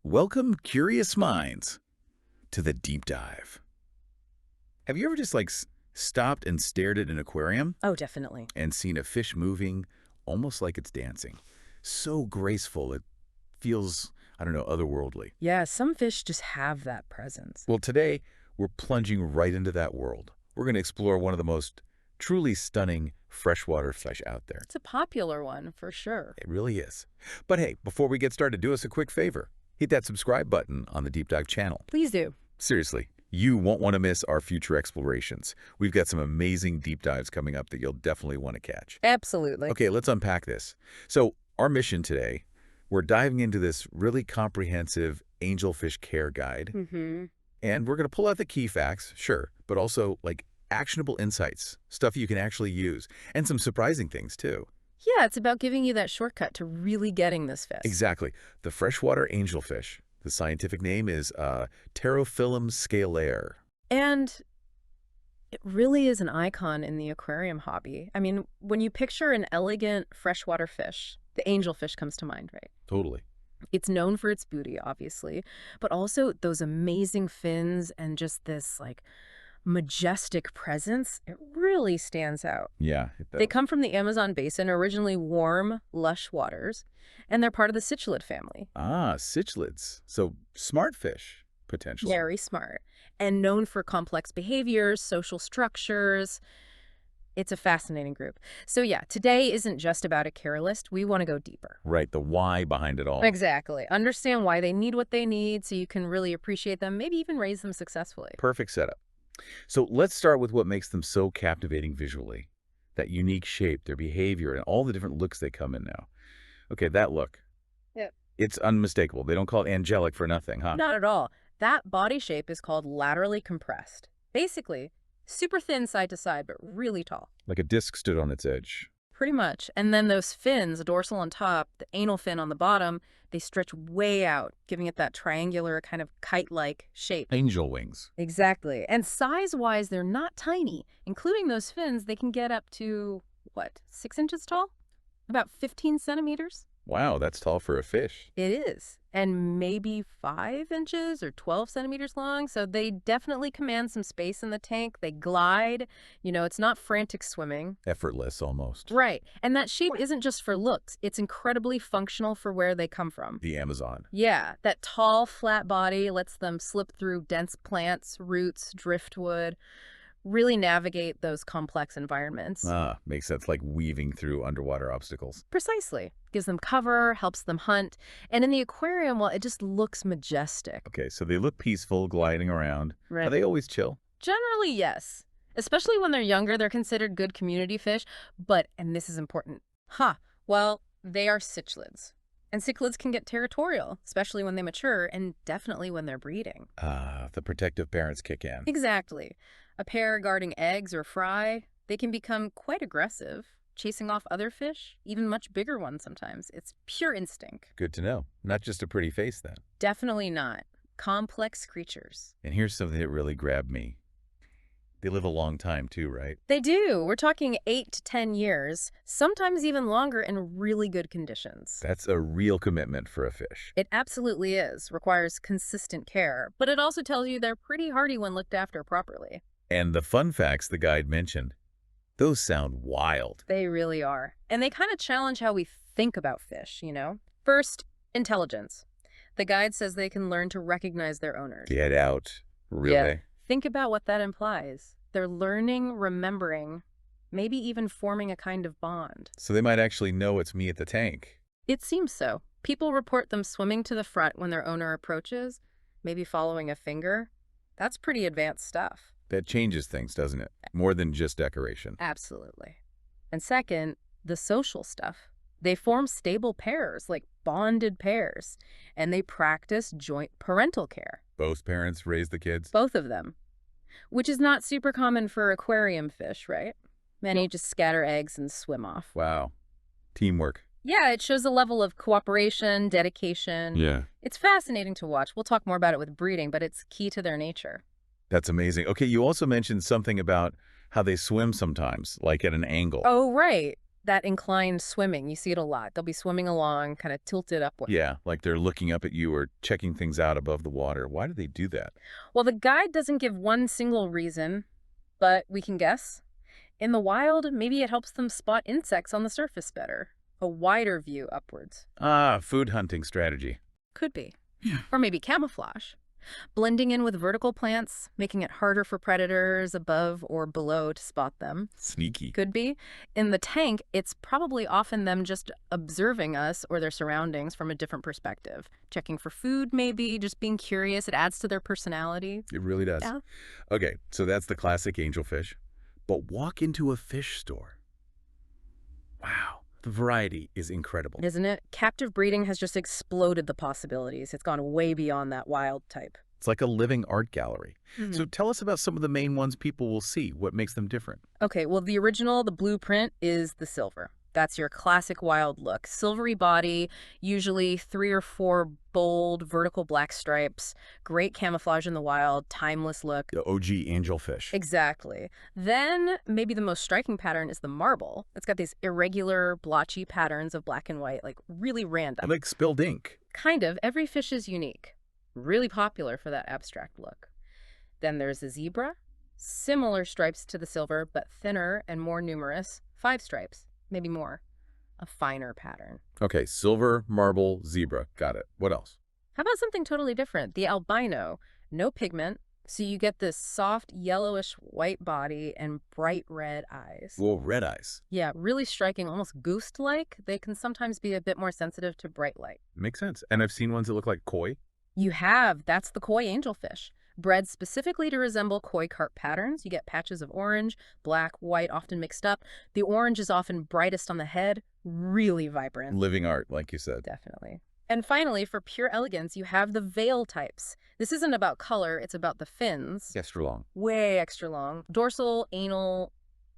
Welcome, curious minds, to the deep dive. Have you ever just stopped and stared at an aquarium Oh, definitely. and seen a fish moving almost like it's dancing? So graceful, it feels, I don't know, otherworldly. Yeah, some fish just have that presence. Well, today we're plunging right into that world. We're going to explore one of the most truly stunning freshwater fish out there. It's a popular one for sure. It really is. But hey, before we get started, do us a quick favor. Hit that subscribe button on the Deep Dive channel. Please do. Seriously, you won't want to miss our future explorations. We've got some amazing deep dives coming up that you'll definitely want to catch. Absolutely. Okay, let's unpack this. So our mission today, we're diving into this really comprehensive Angelfish Care guide. And we're going to pull out the key facts, sure, but also actionable insights, stuff you can actually use, and some surprising things too. Yeah, it's about giving you that shortcut to really getting this fish. Exactly. The freshwater angelfish. The scientific name is Pterophyllum scalare. And it really is an icon in the aquarium hobby. I mean, when you picture an elegant freshwater fish, the angelfish comes to mind, right? Totally. It's known for its beauty, obviously, but also those amazing fins and just this majestic presence. It really stands out. Yeah. They come from the Amazon basin, originally warm, lush waters, and they're part of the cichlid family. Ah, cichlids. So smart fish, potentially. Very smart. And known for complex behaviors, social structures. It's a fascinating group. So yeah, today isn't just about a care list. We want to go deeper. Right, the why behind it all. Exactly. Understand why they need what they need so you can really appreciate them, maybe even raise them successfully. Perfect setup. So let's start with what makes them so captivating visually. That unique shape, their behavior, and all the different looks they come in now. Okay, that look. Yep. It's unmistakable. They don't call it angelic for nothing, huh? Not at all. That body shape is called laterally compressed. Basically, super thin side to side, but really tall. Like a disc stood on its edge. Pretty much. And then those fins, the dorsal on top, the anal fin on the bottom, they stretch way out, giving it that triangular kind of kite-like shape. Angel wings. Exactly. And size-wise, they're not tiny. Including those fins, they can get up to, 6 inches tall? About 15 centimeters? Wow, that's tall for a fish. It is. And maybe 5 inches or 12 centimeters long. So they definitely command some space in the tank. They glide. You know, it's not frantic swimming. Effortless, almost. Right. And that shape isn't just for looks. It's incredibly functional for where they come from. The Amazon. Yeah. That tall, flat body lets them slip through dense plants, roots, driftwood, really navigate those complex environments. Ah, makes sense, like weaving through underwater obstacles. Precisely. Gives them cover, helps them hunt. And in the aquarium, well, it just looks majestic. Okay, so they look peaceful, gliding around. Right. Are they always chill? Generally, yes. Especially when they're younger, they're considered good community fish. But, and this is important, well, they are cichlids. And cichlids can get territorial, especially when they mature, and definitely when they're breeding. Ah, the protective parents kick in. Exactly. A pair guarding eggs or fry, they can become quite aggressive, chasing off other fish, even much bigger ones sometimes. It's pure instinct. Good to know. Not just a pretty face, then. Definitely not. Complex creatures. And here's something that really grabbed me. They live a long time, too, right? They do. We're talking 8 to 10 years, sometimes even longer in really good conditions. That's a real commitment for a fish. It absolutely is. Requires consistent care, but it also tells you they're pretty hardy when looked after properly. And the fun facts the guide mentioned, those sound wild. They really are. And they kind of challenge how we think about fish, you know? First, intelligence. The guide says they can learn to recognize their owners. Get out. Really? Yeah. Think about what that implies. They're learning, remembering, maybe even forming a kind of bond. So they might actually know it's me at the tank. It seems so. People report them swimming to the front when their owner approaches, maybe following a finger. That's pretty advanced stuff. That changes things, doesn't it? More than just decoration. Absolutely. And second, the social stuff. They form stable pairs, like bonded pairs, and they practice joint parental care. Both parents raise the kids? Both of them. Which is not super common for aquarium fish, right? Many just scatter eggs and swim off. Wow. Teamwork. Yeah, it shows a level of cooperation, dedication. Yeah. It's fascinating to watch. We'll talk more about it with breeding, but it's key to their nature. That's amazing. Okay, you also mentioned something about how they swim sometimes, like at an angle. Oh, right. That inclined swimming, you see it a lot. They'll be swimming along, kind of tilted upward. Yeah, like they're looking up at you or checking things out above the water. Why do they do that? Well, the guide doesn't give one single reason, but we can guess. In the wild, maybe it helps them spot insects on the surface better. A wider view upwards. Ah, food hunting strategy. Could be. Yeah. Or maybe camouflage. Blending in with vertical plants, making it harder for predators above or below to spot them. Sneaky. Could be. In the tank, it's probably often them just observing us or their surroundings from a different perspective. Checking for food, maybe, just being curious. It adds to their personality. It really does. Yeah. Okay, so that's the classic angelfish. But walk into a fish store. Wow. The variety is incredible. Isn't it? Captive breeding has just exploded the possibilities. It's gone way beyond that wild type. It's like a living art gallery. Mhm. So tell us about some of the main ones people will see. What makes them different? Okay, well, the original, the blueprint, is the silver. That's your classic wild look. Silvery body, usually 3 or 4 bold vertical black stripes, great camouflage in the wild, timeless look. The OG angelfish. Exactly. Then maybe the most striking pattern is the marble. It's got these irregular, blotchy patterns of black and white, like really random. Like spilled ink. Kind of. Every fish is unique. Really popular for that abstract look. Then there's the zebra. Similar stripes to the silver, but thinner and more numerous. 5 stripes. Maybe more. A finer pattern. Okay, silver, marble, zebra. Got it. What else? How about something totally different? The albino. No pigment, so you get this soft yellowish white body and bright red eyes. Whoa, red eyes. Yeah, really striking, almost ghost-like. They can sometimes be a bit more sensitive to bright light. Makes sense. And I've seen ones that look like koi. You have. That's the koi angelfish. Bred specifically to resemble koi carp patterns. You get patches of orange, black, white, often mixed up. The orange is often brightest on the head, really vibrant. Living art, like you said. Definitely. And finally, for pure elegance, you have the veil types. This isn't about color, it's about the fins. Extra long. Way extra long. Dorsal, anal,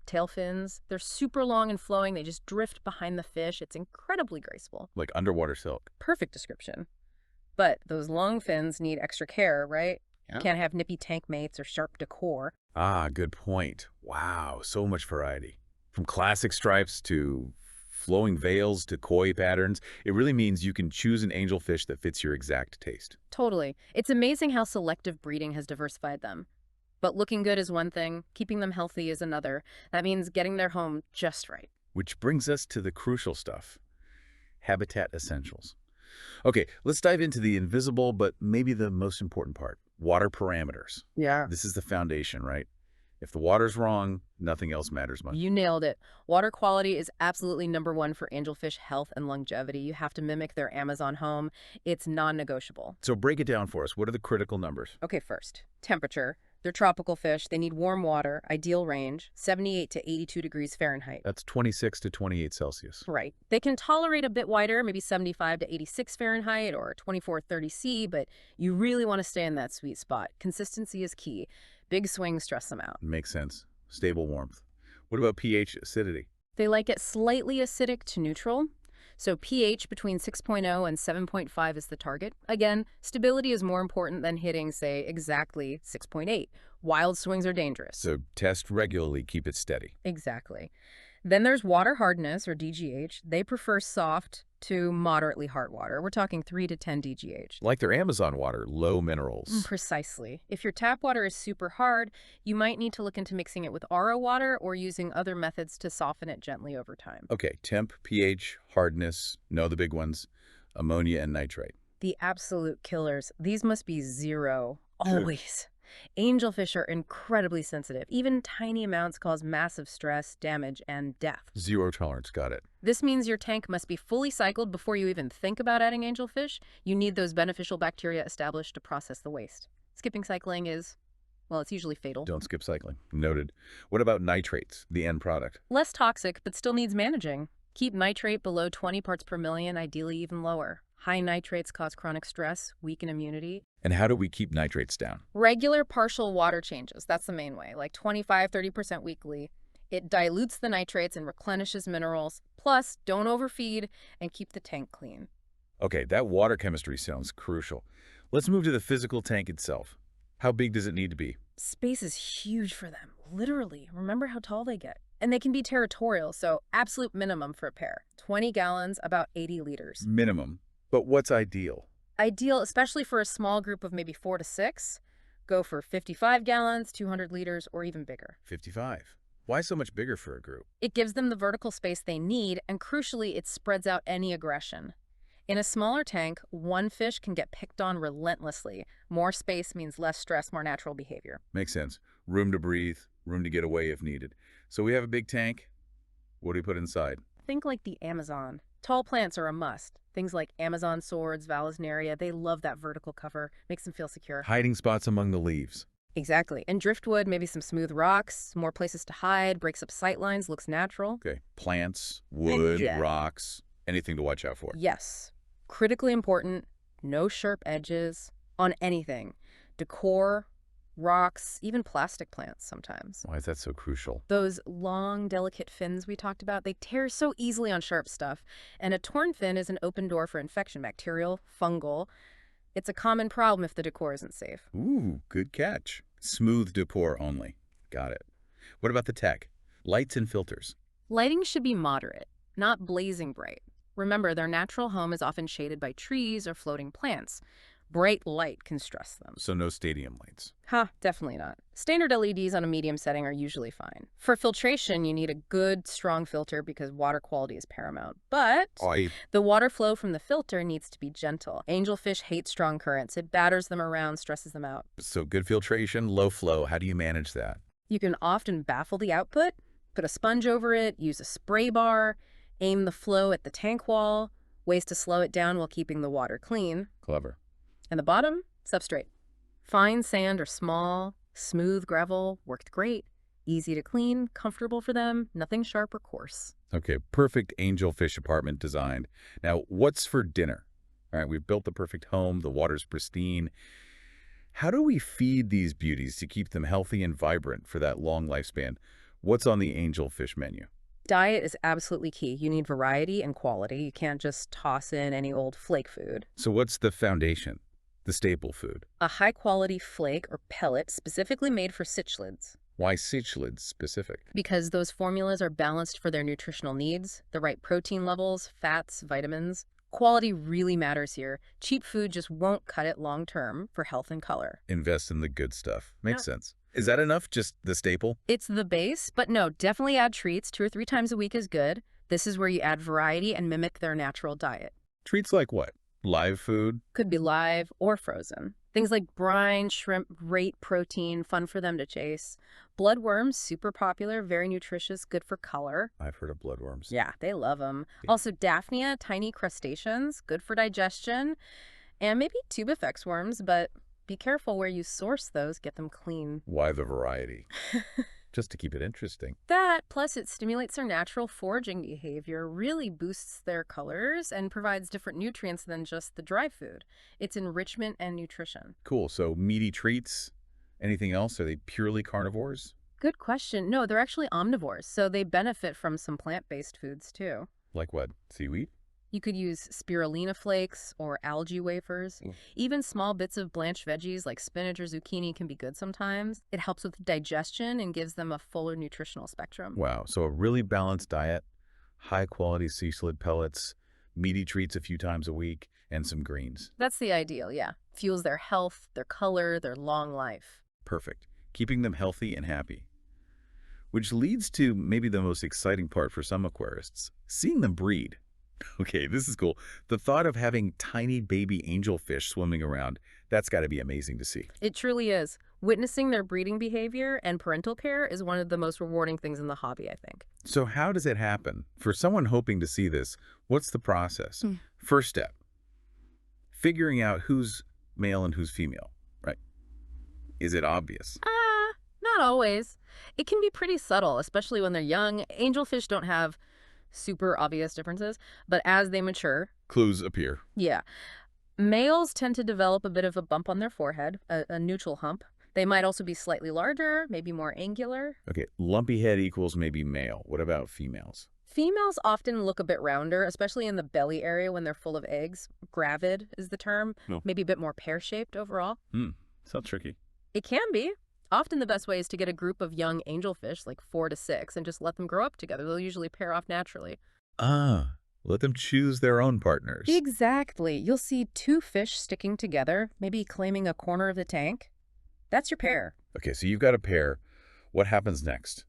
tail fins. They're super long and flowing. They just drift behind the fish. It's incredibly graceful. Like underwater silk. Perfect description. But those long fins need extra care, right? Yeah. Can't have nippy tank mates or sharp decor. Ah, good point. Wow, so much variety. From classic stripes to flowing veils to koi patterns, it really means you can choose an angelfish that fits your exact taste. Totally. It's amazing how selective breeding has diversified them. But looking good is one thing, keeping them healthy is another. That means getting their home just right. Which brings us to the crucial stuff. Habitat essentials. Okay, let's dive into the invisible, but maybe the most important part. Water parameters. Yeah. This is the foundation, right? If the water's wrong, nothing else matters much. You nailed it. Water quality is absolutely #1 for angelfish health and longevity. You have to mimic their Amazon home. It's non-negotiable. So break it down for us. What are the critical numbers? Okay, first, temperature. They're tropical fish. They need warm water, ideal range, 78 to 82 degrees Fahrenheit. That's 26 to 28 Celsius. Right. They can tolerate a bit wider, maybe 75 to 86 Fahrenheit or 24-30 C, but you really want to stay in that sweet spot. Consistency is key. Big swings stress them out. Makes sense. Stable warmth. What about pH acidity? They like it slightly acidic to neutral. So pH between 6.0 and 7.5 is the target. Again, stability is more important than hitting, say, exactly 6.8. Wild swings are dangerous. So test regularly, keep it steady. Exactly. Then there's water hardness, or DGH. They prefer soft to moderately hard water. We're talking 3 to 10 DGH. Like their Amazon water, low minerals. Precisely. If your tap water is super hard, you might need to look into mixing it with RO water or using other methods to soften it gently over time. Okay, temp, pH, hardness, know the big ones, ammonia and nitrite. The absolute killers. These must be 0, always. Angelfish are incredibly sensitive. Even tiny amounts cause massive stress, damage, and death. 0 tolerance, got it. This means your tank must be fully cycled before you even think about adding angelfish. You need those beneficial bacteria established to process the waste. Skipping cycling is, well, it's usually fatal. Don't skip cycling. Noted. What about nitrates, the end product? Less toxic, but still needs managing. Keep nitrate below 20 parts per million, ideally even lower. High nitrates cause chronic stress, weaken immunity. And how do we keep nitrates down? Regular partial water changes, that's the main way, like 25-30% weekly. It dilutes the nitrates and replenishes minerals. Plus, don't overfeed and keep the tank clean. Okay, that water chemistry sounds crucial. Let's move to the physical tank itself. How big does it need to be? Space is huge for them, literally. Remember how tall they get. And they can be territorial, so absolute minimum for a pair. 20 gallons, about 80 liters. Minimum. But what's ideal? Ideal, especially for a small group of maybe 4 to 6. Go for 55 gallons, 200 liters, or even bigger. 55. Why so much bigger for a group? It gives them the vertical space they need, and crucially, it spreads out any aggression. In a smaller tank, one fish can get picked on relentlessly. More space means less stress, more natural behavior. Makes sense. Room to breathe, room to get away if needed. So we have a big tank. What do we put inside? Think like the Amazon. Tall plants are a must. Things like Amazon swords, vallisneria, they love that vertical cover. Makes them feel secure. Hiding spots among the leaves. Exactly. And driftwood, maybe some smooth rocks, more places to hide, breaks up sight lines, looks natural. Okay. Plants, wood, Yeah. rocks, anything to watch out for. Yes. Critically important, no sharp edges on anything. Decor, rocks, even plastic plants sometimes. Why is that so crucial? Those long, delicate fins we talked about, they tear so easily on sharp stuff. And a torn fin is an open door for infection, bacterial, fungal. It's a common problem if the decor isn't safe. Ooh, good catch. Smooth decor only. Got it. What about the tech? Lights and filters. Lighting should be moderate, not blazing bright. Remember, their natural home is often shaded by trees or floating plants. Bright light can stress them. So no stadium lights. Definitely not. Standard LEDs on a medium setting are usually fine. For filtration, you need a good, strong filter because water quality is paramount. But the water flow from the filter needs to be gentle. Angelfish hate strong currents. It batters them around, stresses them out. So good filtration, low flow. How do you manage that? You can often baffle the output, put a sponge over it, use a spray bar, aim the flow at the tank wall, ways to slow it down while keeping the water clean. Clever. And the bottom, substrate. Fine sand or small, smooth gravel worked great. Easy to clean, comfortable for them, nothing sharp or coarse. Okay, perfect angelfish apartment designed. Now, what's for dinner? All right, we've built the perfect home, the water's pristine. How do we feed these beauties to keep them healthy and vibrant for that long lifespan? What's on the angelfish menu? Diet is absolutely key. You need variety and quality. You can't just toss in any old flake food. So what's the foundation, the staple food? A high-quality flake or pellet specifically made for cichlids. Why cichlids specific? Because those formulas are balanced for their nutritional needs, the right protein levels, fats, vitamins. Quality really matters here. Cheap food just won't cut it long-term for health and color. Invest in the good stuff. Makes sense. Is that enough, just the staple? It's the base, but no, definitely add treats. 2 or 3 times a week is good. This is where you add variety and mimic their natural diet. Treats like what? Live food? Could be live or frozen. Things like brine, shrimp, great protein, fun for them to chase. Bloodworms, super popular, very nutritious, good for color. I've heard of bloodworms. Yeah, they love them. Also, Daphnia, tiny crustaceans, good for digestion. And maybe tubifex worms, but be careful where you source those, get them clean. Why the variety? Just to keep it interesting. That, plus it stimulates their natural foraging behavior, really boosts their colors, and provides different nutrients than just the dry food. It's enrichment and nutrition. Cool. So meaty treats? Anything else? Are they purely carnivores? Good question. No, they're actually omnivores, so they benefit from some plant-based foods too. Like what? Seaweed? You could use spirulina flakes or algae wafers. Even small bits of blanched veggies like spinach or zucchini can be good sometimes. It helps with digestion and gives them a fuller nutritional spectrum. Wow. So a really balanced diet, high-quality cichlid pellets, meaty treats a few times a week, and some greens. That's the ideal, yeah. Fuels their health, their color, their long life. Perfect. Keeping them healthy and happy. Which leads to maybe the most exciting part for some aquarists, seeing them breed. Okay, this is cool. The thought of having tiny baby angelfish swimming around, that's got to be amazing to see. It truly is. Witnessing their breeding behavior and parental care is one of the most rewarding things in the hobby, I think. So how does it happen? For someone hoping to see this, what's the process? First step, figuring out who's male and who's female, right? Is it obvious? Not always. It can be pretty subtle, especially when they're young. Angelfish don't have super obvious differences, but as they mature, Clues appear. yeah. Males tend to develop a bit of a bump on their forehead, a neutral hump. They might also be slightly larger, maybe more angular. Okay, lumpy head equals maybe male. What about females? Females often look a bit rounder, especially in the belly area when they're full of eggs. Gravid is the term. No. Maybe a bit more pear-shaped overall. Sounds tricky. It can be. Often the best way is to get a group of young angelfish, like 4 to 6, and just let them grow up together. They'll usually pair off naturally. Ah, let them choose their own partners. Exactly. You'll see 2 fish sticking together, maybe claiming a corner of the tank. That's your pair. Okay, so you've got a pair. What happens next?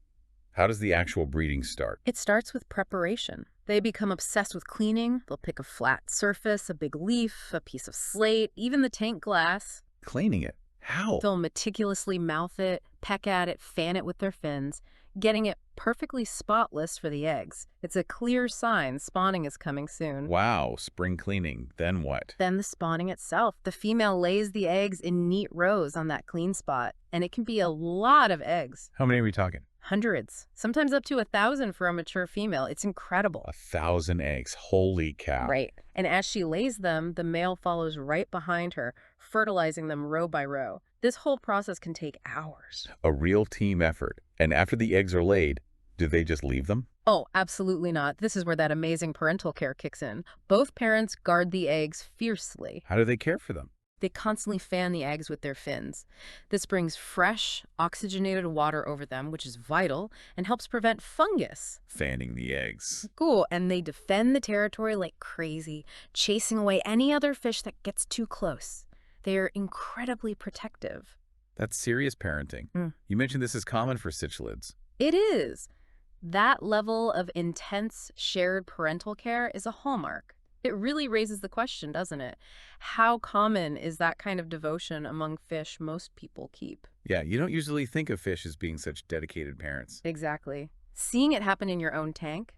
How does the actual breeding start? It starts with preparation. They become obsessed with cleaning. They'll pick a flat surface, a big leaf, a piece of slate, even the tank glass. Cleaning it. How? They'll meticulously mouth it, peck at it, fan it with their fins, getting it perfectly spotless for the eggs. It's a clear sign spawning is coming soon. Wow, spring cleaning. Then what? Then the spawning itself. The female lays the eggs in neat rows on that clean spot, and it can be a lot of eggs. How many are we talking? Hundreds, sometimes up to 1,000 for a mature female. It's incredible. 1,000 eggs. Holy cow. Right. And as she lays them, the male follows right behind her, fertilizing them row by row. This whole process can take hours. A real team effort. And after the eggs are laid, do they just leave them? Oh, absolutely not. This is where that amazing parental care kicks in. Both parents guard the eggs fiercely. How do they care for them? They constantly fan the eggs with their fins. This brings fresh, oxygenated water over them, which is vital, and helps prevent fungus. Fanning the eggs. Cool, and they defend the territory like crazy, chasing away any other fish that gets too close. They are incredibly protective. That's serious parenting. You mentioned this is common for cichlids. It is. That level of intense shared parental care is a hallmark. It really raises the question, doesn't it? How common is that kind of devotion among fish most people keep? Yeah, you don't usually think of fish as being such dedicated parents. Exactly. Seeing it happen in your own tank,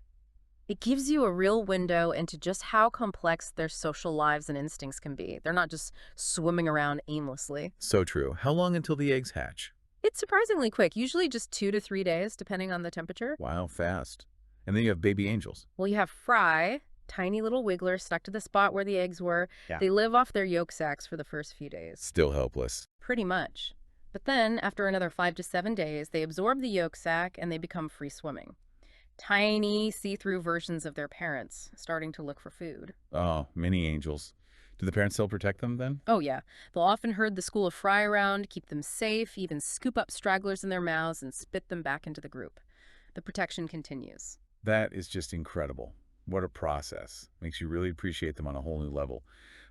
it gives you a real window into just how complex their social lives and instincts can be. They're not just swimming around aimlessly. So true. How long until the eggs hatch? It's surprisingly quick, usually just 2 to 3 days, depending on the temperature. Wow, fast. And then you have baby angels. Well, you have fry, tiny little wigglers stuck to the spot where the eggs were. Yeah. They live off their yolk sacs for the first few days. Still helpless. Pretty much. But then, after another 5 to 7 days, they absorb the yolk sac and they become free swimming. Tiny, see-through versions of their parents, starting to look for food. Oh, mini angels. Do the parents still protect them then? Oh yeah, they'll often herd the school of fry around, keep them safe, even scoop up stragglers in their mouths and spit them back into the group. The protection continues. That is just incredible. What a process. Makes you really appreciate them on a whole new level.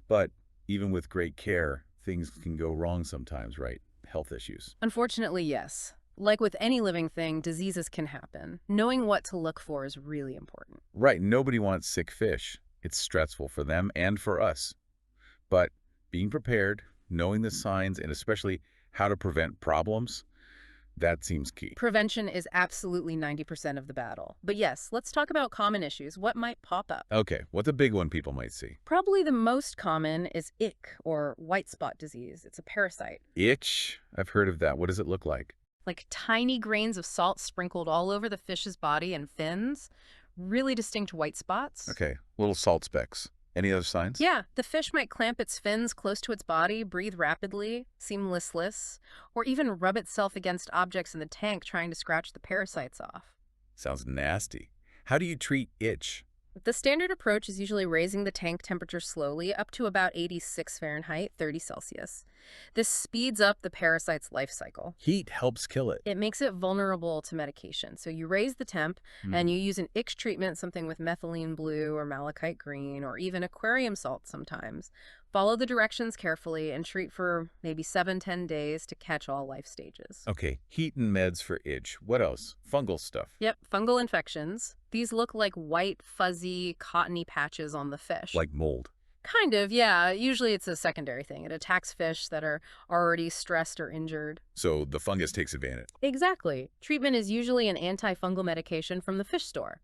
But even with great care, things can go wrong sometimes, right? Health issues. Unfortunately, yes. Like with any living thing, diseases can happen. Knowing what to look for is really important. Right, nobody wants sick fish. It's stressful for them and for us. But being prepared, knowing the signs, and especially how to prevent problems, that seems key. Prevention is absolutely 90% of the battle. But yes, let's talk about common issues. What might pop up? Okay, what's a big one people might see? Probably the most common is ick, or white spot disease. It's a parasite. Itch? I've heard of that. What does it look like? Like tiny grains of salt sprinkled all over the fish's body and fins. Really distinct white spots. Okay, little salt specks. Any other signs? Yeah, the fish might clamp its fins close to its body, breathe rapidly, seem listless, or even rub itself against objects in the tank trying to scratch the parasites off. Sounds nasty. How do you treat itch? The standard approach is usually raising the tank temperature slowly up to about 86 Fahrenheit, 30 Celsius. This speeds up the parasite's life cycle. Heat helps kill it. It makes it vulnerable to medication. So you raise the temp and you use an itch treatment, something with methylene blue or malachite green or even aquarium salt sometimes. Follow the directions carefully and treat for maybe 7-10 days to catch all life stages. Okay, heat and meds for itch. What else? Fungal stuff. Yep, fungal infections. These look like white, fuzzy, cottony patches on the fish. Like mold. Kind of, yeah. Usually it's a secondary thing. It attacks fish that are already stressed or injured. So the fungus takes advantage. Exactly. Treatment is usually an antifungal medication from the fish store.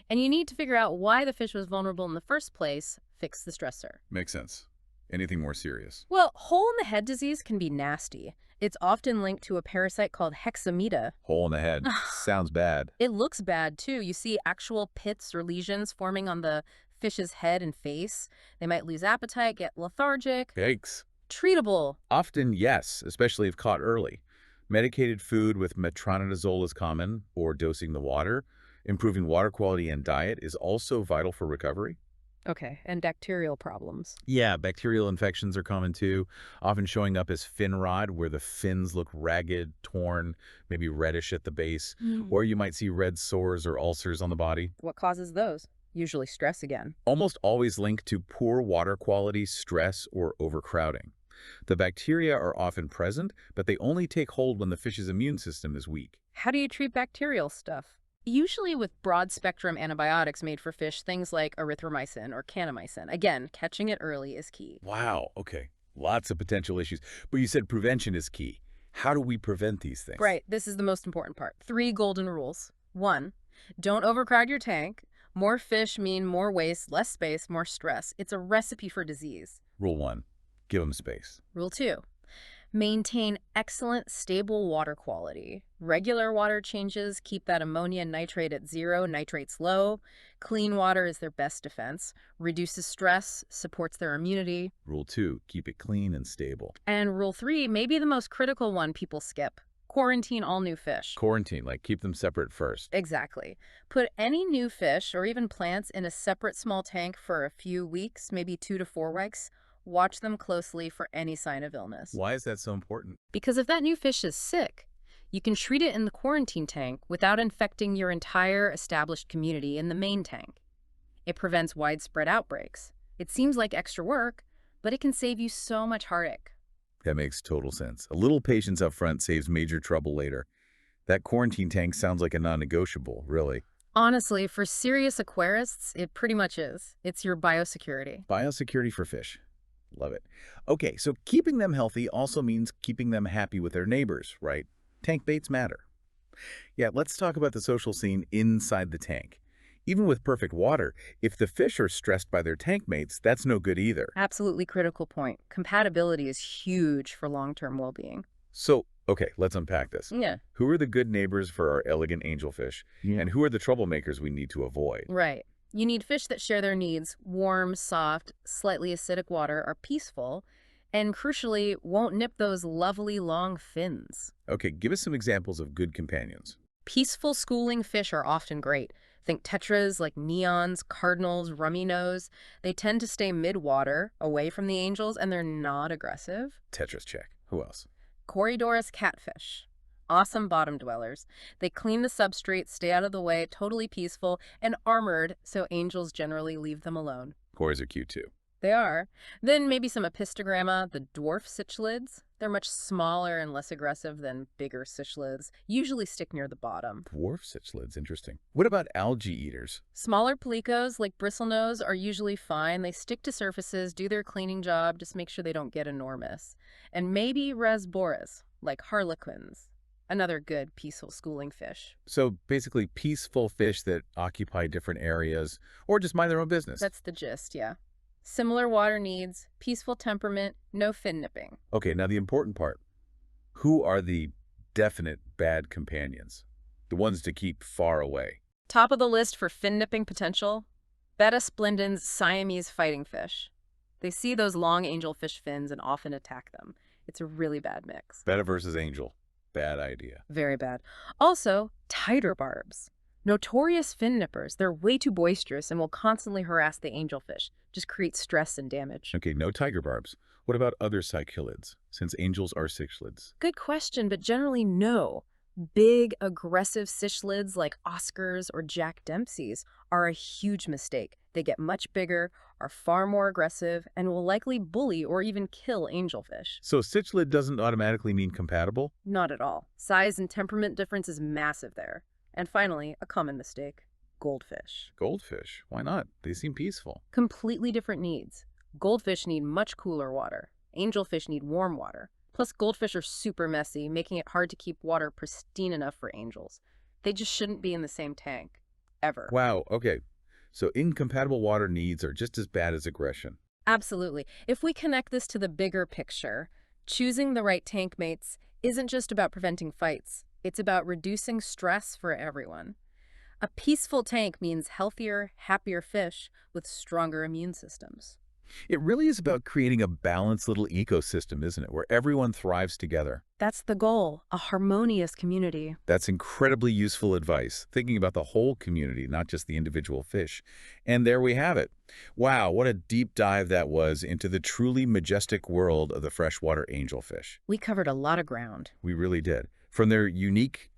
And you need to figure out why the fish was vulnerable in the first place, fix the stressor. Makes sense. Anything more serious? Well, hole in the head disease can be nasty. It's often linked to a parasite called hexamida. Hole in the head. Sounds bad. It looks bad, too. You see actual pits or lesions forming on the fish's head and face. They might lose appetite, get lethargic. Yikes. Treatable. Often, yes, especially if caught early. Medicated food with metronidazole is common, or dosing the water. Improving water quality and diet is also vital for recovery. Okay, and bacterial problems. Yeah, bacterial infections are common too, often showing up as fin rot, where the fins look ragged, torn, maybe reddish at the base, or you might see red sores or ulcers on the body. What causes those? Usually stress again. Almost always linked to poor water quality, stress, or overcrowding. The bacteria are often present, but they only take hold when the fish's immune system is weak. How do you treat bacterial stuff? Usually with broad-spectrum antibiotics made for fish, things like erythromycin or kanamycin. Again, catching it early is key. Wow, okay. Lots of potential issues. But you said prevention is key. How do we prevent these things? Right, this is the most important part. 3 golden rules. 1, don't overcrowd your tank. More fish mean more waste, less space, more stress. It's a recipe for disease. Rule 1, give them space. Rule 2, maintain excellent, stable water quality. Regular water changes keep that ammonia and nitrate at 0, nitrates low. Clean water is their best defense. Reduces stress, supports their immunity. Rule 2, keep it clean and stable. And rule 3, maybe the most critical one people skip. Quarantine all new fish. Quarantine, like keep them separate first. Exactly. Put any new fish or even plants in a separate small tank for a few weeks, maybe 2 to 4 weeks. Watch them closely for any sign of illness. Why is that so important? Because if that new fish is sick, you can treat it in the quarantine tank without infecting your entire established community in the main tank. It prevents widespread outbreaks. It seems like extra work, but it can save you so much heartache. That makes total sense. A little patience up front saves major trouble later. That quarantine tank sounds like a non-negotiable, really. Honestly, for serious aquarists, it pretty much is. It's your biosecurity. Biosecurity for fish. Love it. Okay, so keeping them healthy also means keeping them happy with their neighbors, right? Tank baits matter. Yeah, let's talk about the social scene inside the tank. Even with perfect water, if the fish are stressed by their tank mates, that's no good either. Absolutely critical point. Compatibility is huge for long-term well-being. So, okay, let's unpack this. Yeah. Who are the good neighbors for our elegant angelfish? And who are the troublemakers we need to avoid? Right. You need fish that share their needs. Warm, soft, slightly acidic water are peaceful, and crucially, won't nip those lovely long fins. Okay, give us some examples of good companions. Peaceful schooling fish are often great. Think tetras like neons, cardinals, rummy nose. They tend to stay mid-water, away from the angels, and they're not aggressive. Tetris check. Who else? Corydoras catfish. Awesome bottom dwellers. They clean the substrate, stay out of the way, totally peaceful, and armored, so angels generally leave them alone. Cories are cute too. They are. Then maybe some apistogramma, the dwarf cichlids. They're much smaller and less aggressive than bigger cichlids, usually stick near the bottom. Dwarf cichlids, interesting. What about algae eaters? Smaller pelicos, like bristlenose, are usually fine. They stick to surfaces, do their cleaning job, just make sure they don't get enormous. And maybe rasboras, like harlequins. Another good, peaceful schooling fish. So basically peaceful fish that occupy different areas or just mind their own business. That's the gist, yeah. Similar water needs, peaceful temperament, no fin nipping. Okay, now the important part. Who are the definite bad companions? The ones to keep far away. Top of the list for fin nipping potential, Betta splendens Siamese fighting fish. They see those long angelfish fins and often attack them. It's a really bad mix. Betta versus angel. Bad idea. Very bad. Also, tiger barbs. Notorious fin nippers. They're way too boisterous and will constantly harass the angelfish. Just create stress and damage. Okay, no tiger barbs. What about other cichlids, since angels are cichlids? Good question, but generally no. Big, aggressive cichlids like Oscars or Jack Dempsey's are a huge mistake. They get much bigger, are far more aggressive, and will likely bully or even kill angelfish. So cichlid doesn't automatically mean compatible? Not at all. Size and temperament difference is massive there. And finally, a common mistake, goldfish. Goldfish? Why not? They seem peaceful. Completely different needs. Goldfish need much cooler water. Angelfish need warm water. Plus, goldfish are super messy, making it hard to keep water pristine enough for angels. They just shouldn't be in the same tank. Ever. Wow, okay. So incompatible water needs are just as bad as aggression. Absolutely. If we connect this to the bigger picture, choosing the right tank mates isn't just about preventing fights. It's about reducing stress for everyone. A peaceful tank means healthier, happier fish with stronger immune systems. It really is about creating a balanced little ecosystem, isn't it, where everyone thrives together. That's the goal, a harmonious community. That's incredibly useful advice, thinking about the whole community, not just the individual fish. And there we have it. Wow, what a deep dive that was into the truly majestic world of the freshwater angelfish. We covered a lot of ground. We really did. From their unique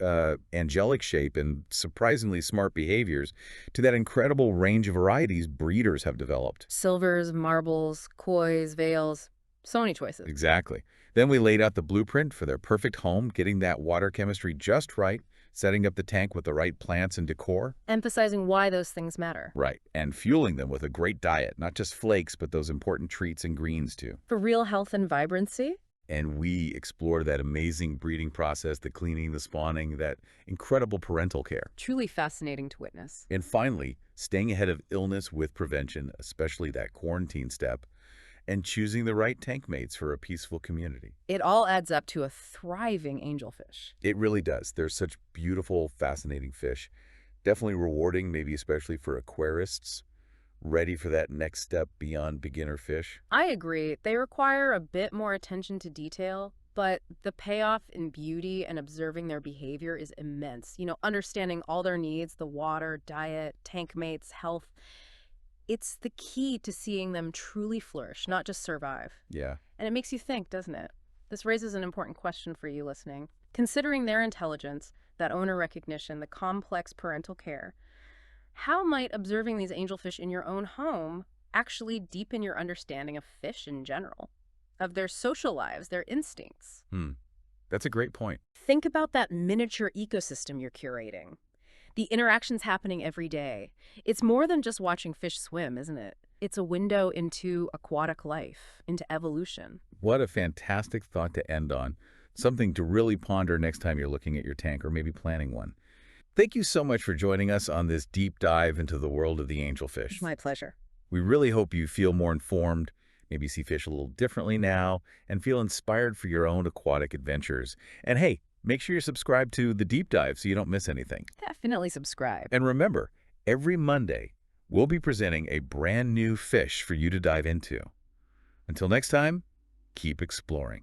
angelic shape and surprisingly smart behaviors to that incredible range of varieties breeders have developed. Silvers, marbles, kois, veils, so many choices. Exactly. Then we laid out the blueprint for their perfect home, getting that water chemistry just right, setting up the tank with the right plants and decor. Emphasizing why those things matter. Right. And fueling them with a great diet, not just flakes, but those important treats and greens too. For real health and vibrancy. And we explored that amazing breeding process, the cleaning, the spawning, that incredible parental care. Truly fascinating to witness. And finally, staying ahead of illness with prevention, especially that quarantine step, and choosing the right tank mates for a peaceful community. It all adds up to a thriving angelfish. It really does. They're such beautiful, fascinating fish. Definitely rewarding, maybe especially for aquarists, ready for that next step beyond beginner fish. I agree. They require a bit more attention to detail, but the payoff in beauty and observing their behavior is immense. You know, understanding all their needs, the water, diet, tank mates, health. It's the key to seeing them truly flourish, not just survive. Yeah. And it makes you think, doesn't it? This raises an important question for you listening. Considering their intelligence, that owner recognition, the complex parental care, how might observing these angelfish in your own home actually deepen your understanding of fish in general, of their social lives, their instincts? That's a great point. Think about that miniature ecosystem you're curating. The interactions happening every day. It's more than just watching fish swim, isn't it? It's a window into aquatic life, into evolution. What a fantastic thought to end on. Something to really ponder next time you're looking at your tank or maybe planning one. Thank you so much for joining us on this deep dive into the world of the angelfish. My pleasure. We really hope you feel more informed, maybe see fish a little differently now, and feel inspired for your own aquatic adventures. And hey, make sure you're subscribed to The Deep Dive so you don't miss anything. Definitely subscribe. And remember, every Monday, we'll be presenting a brand new fish for you to dive into. Until next time, keep exploring.